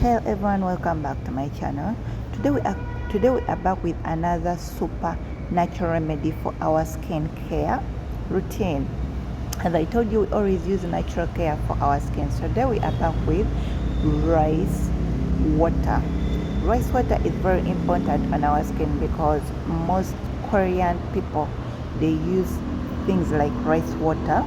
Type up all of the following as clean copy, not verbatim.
Hello everyone, welcome back to my channel. Today we are back with another super natural remedy for our skin care routine. As I told you, we always use natural care for our skin. So today we are back with rice water. Rice water is very important on our skin because most Korean people, they use things like rice water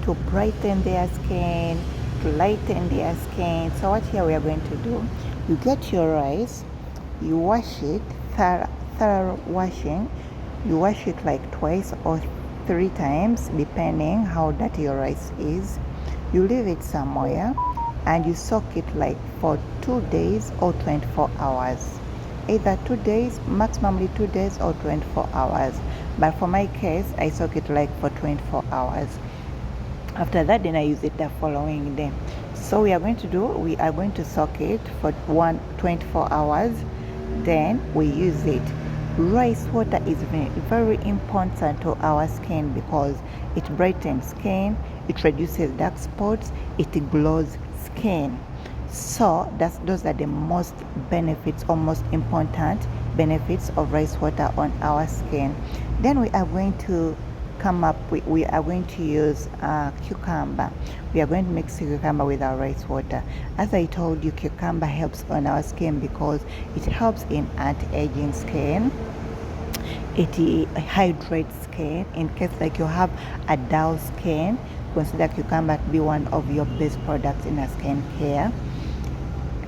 to brighten their skin, to lighten their skin. So what here we are going to do, you get your rice, you wash it, thorough washing. You wash it like twice or 3 times depending how dirty your rice is. You leave it somewhere and you soak it like for 2 days or 24 hours. Either 2 days, maximally 2 days or 24 hours. But for my case, I soak it like for 24 hours. After that, then I use it the following day. So we are going to soak it for 24 hours, then we use it. Rice water is very important to our skin because it brightens skin, it reduces dark spots, it glows skin. So those are the most benefits or most important benefits of rice water on our skin. Then we are going to use cucumber. We are going to mix cucumber with our rice water. As I told you, cucumber helps on our skin because it helps in anti-aging skin. It hydrates skin. In case like you have a dull skin, consider cucumber to be one of your best products in a skin care.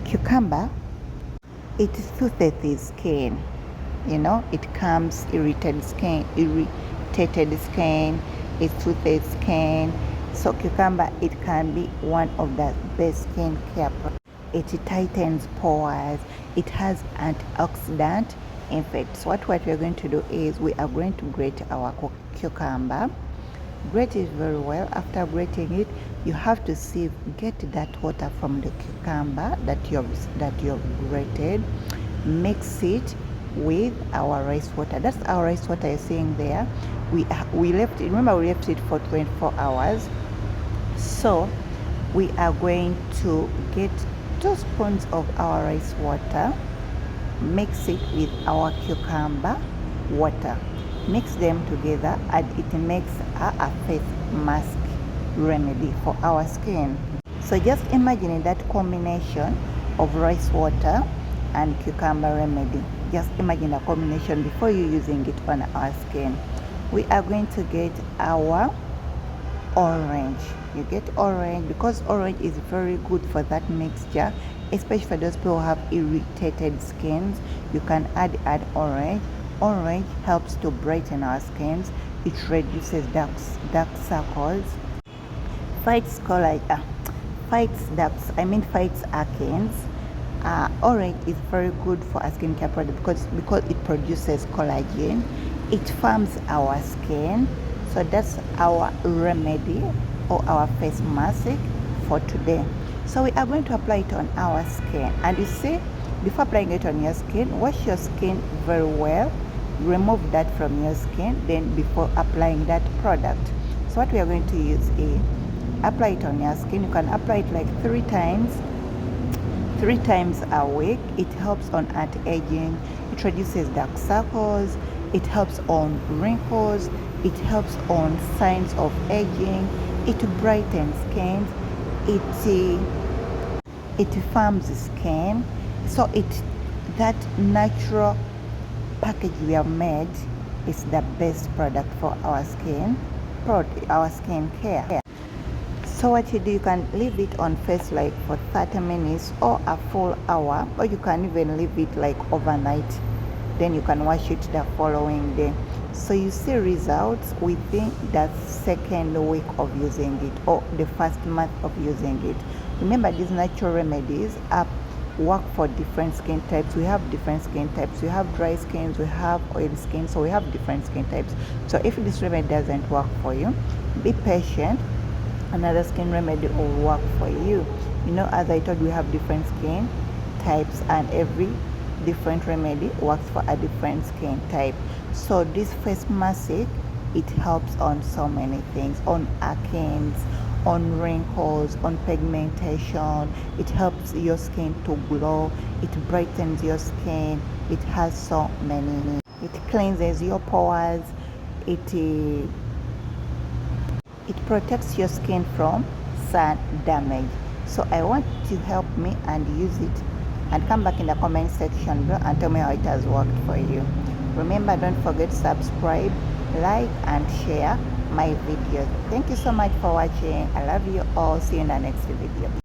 Cucumber, it soothes skin. It calms irritated skin, it soothes skin. So cucumber, it can be one of the best skin care products. It tightens pores, it has antioxidant effects. So what we are going to do is we are going to grate our cucumber. Grate it very well. After grating it, you have to get that water from the cucumber that you've grated. Mix it with our rice water. That's our rice water you're seeing there. We left it, remember we left it for 24 hours. So we are going to get 2 spoons of our rice water, mix it with our cucumber water, mix them together, and it makes a face mask remedy for our skin. So just imagine that combination of rice water and cucumber remedy. Just imagine a combination before you using it on our skin. We are going to get our orange. You get orange because orange is very good for that mixture, especially for those people who have irritated skins. You can add orange. Orange helps to brighten our skins. It reduces dark circles, fights acne. Orange is very good for a skincare product because it produces collagen. It firms our skin. So that's our remedy or our face mask for today. So we are going to apply it on our skin. And you see, before applying it on your skin, wash your skin very well. Remove that from your skin, then before applying that product. So what we are going to use is apply it on your skin. You can apply it like 3 times a week. It helps on anti-aging, it reduces dark circles, it helps on wrinkles, it helps on signs of aging, it brightens skin, it firms skin. So that natural package we have made is the best product for our skin care. So what you do, you can leave it on face like for 30 minutes or a full hour, or you can even leave it like overnight. Then you can wash it the following day. So you see results within the 2nd week of using it or the 1st month of using it. Remember, these natural remedies work for different skin types. We have different skin types. We have dry skins, we have oily skin, so we have different skin types. So if this remedy doesn't work for you, be patient. Another skin remedy will work for you. As I told you, we have different skin types and every different remedy works for a different skin type. So this face mask, it helps on so many things, on acne, on wrinkles, on pigmentation. It helps your skin to glow. It brightens your skin. It has so many. It cleanses your pores. It protects your skin from sun damage. So I want you to help me and use it, and come back in the comment section below and tell me how it has worked for you. Remember, don't forget to subscribe, like and share my videos. Thank you so much for watching. I love you all. See you in the next video.